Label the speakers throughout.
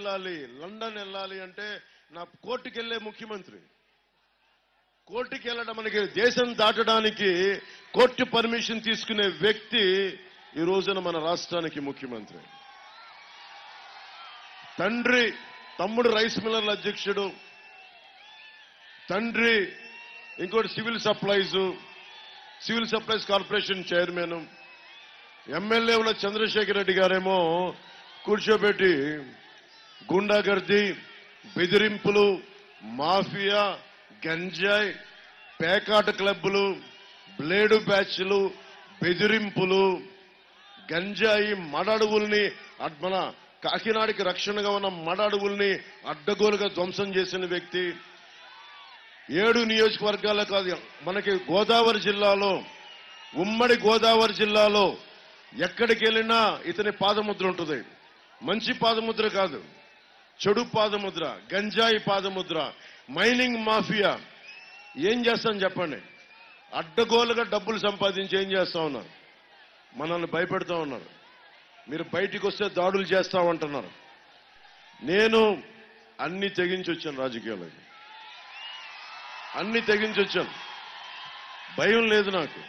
Speaker 1: వెళ్ళాలి, లండన్ వెళ్ళాలి అంటే నా కోర్టుకి వెళ్ళే ముఖ్యమంత్రి. కోర్టుకి వెళ్ళడం మనకి దేశం దాటడానికి కోర్టు పర్మిషన్ తీసుకునే వ్యక్తి ఈ రోజున మన రాష్ట్రానికి ముఖ్యమంత్రి. తండ్రి తమ్ముడు రైస్ మిల్లర్ల అధ్యక్షుడు, తండ్రి ఇంకోటి civil supplies corporation chairman, MLA ఉన్న చంద్రశేఖర్ రెడ్డి గారేమో కూర్చోబెట్టి గుండాగర్దీ, బెదిరింపులు, మాఫియా, గంజాయి, పేకాట క్లబ్బులు, బ్లేడు బ్యాచ్లు, బెదిరింపులు, గంజాయి మడడువుల్ని మన కాకినాడకి రక్షణగా ఉన్న మడడువుల్ని అడ్డగోలుగా ధ్వంసం చేసిన వ్యక్తి. 7 నియోజకవర్గాల్లో కాదు, మనకి గోదావరి జిల్లాలో, ఉమ్మడి గోదావరి జిల్లాలో ఎక్కడికి వెళ్ళినా ఇతని పాదముద్ర ఉంటుంది. మంచి పాదముద్ర కాదు, చెడు పాదముద్ర, గంజాయి పాదముద్ర, మైనింగ్ మాఫియా. ఏం చేస్తాం చెప్పండి? అడ్డగోలుగా డబ్బులు సంపాదించి ఏం చేస్తా ఉన్నారు? మనల్ని భయపెడతా ఉన్నారు. మీరు బయటికి వస్తే దాడులు చేస్తామంటున్నారు. నేను అన్ని తెగించి వచ్చాను, రాజకీయాలకి అన్ని తెగించి వచ్చాను. భయం లేదు నాకు.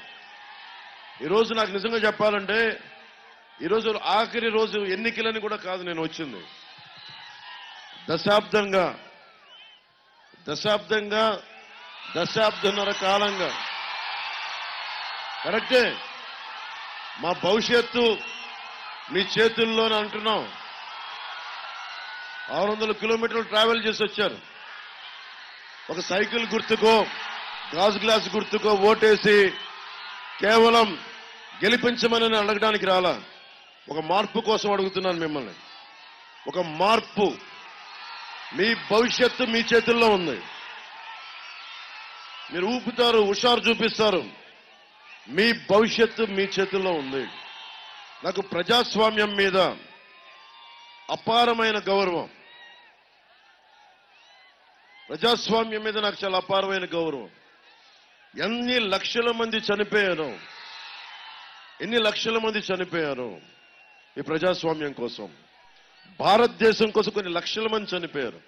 Speaker 1: ఈరోజు నాకు నిజంగా చెప్పాలంటే ఈరోజు ఆఖరి రోజు ఎన్నికలని కూడా కాదు నేను వచ్చింది. దశాబ్దన్నర కాలంగా కరెక్టే మా భవిష్యత్తు మీ చేతుల్లోనే అంటున్నాం. 600 కిలోమీటర్లు ట్రావెల్ చేసి వచ్చారు. ఒక సైకిల్ గుర్తుకో, గాజు గ్లాస్ గుర్తుకో ఓటేసి కేవలం గెలిపించమని అడగడానికి రాలా, ఒక మార్పు కోసం అడుగుతున్నాను మిమ్మల్ని. ఒక మార్పు. మీ భవిష్యత్తు మీ చేతుల్లో ఉంది. మీరు ఊపుతారు, హుషారు చూపిస్తారు. మీ భవిష్యత్తు మీ చేతుల్లో ఉంది. నాకు ప్రజాస్వామ్యం మీద అపారమైన గౌరవం. ప్రజాస్వామ్యం మీద నాకు చాలా అపారమైన గౌరవం. ఎన్ని లక్షల మంది చనిపోయారు ఈ ప్రజాస్వామ్యం కోసం, భారతదేశం కోసం కొన్ని లక్షల మంది చనిపోయారు.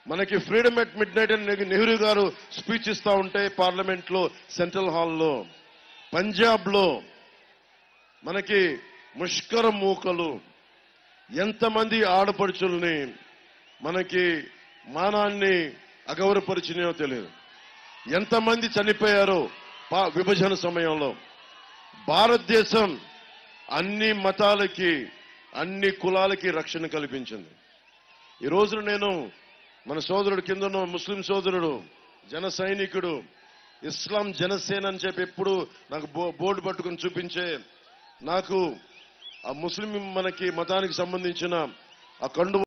Speaker 1: మనకి ఫ్రీడమ్ ఎట్ మిడ్ నైట్ అని నెహ్రూ గారు స్పీచ్ ఇస్తా ఉంటే పార్లమెంట్ లో, సెంట్రల్ హాల్లో, పంజాబ్ లో మనకి ముష్కర మూకలు ఎంతమంది ఆడపడుచుల్ని మనకి మానాన్ని అగౌరవపరిచినాయో తెలియదు. ఎంతమంది చనిపోయారో విభజన సమయంలో. భారతదేశం అన్ని మతాలకి, అన్ని కులాలకి రక్షణ కల్పించింది. ఈ రోజున నేను మన సోదరుడు కింద ఉన్న ముస్లిం సోదరుడు, జన సైనికుడు, ఇస్లాం జనసేన అని చెప్పి ఎప్పుడు నాకు బోర్డు పట్టుకుని చూపించే, నాకు ఆ ముస్లిం మనకి మతానికి సంబంధించిన ఆ కండు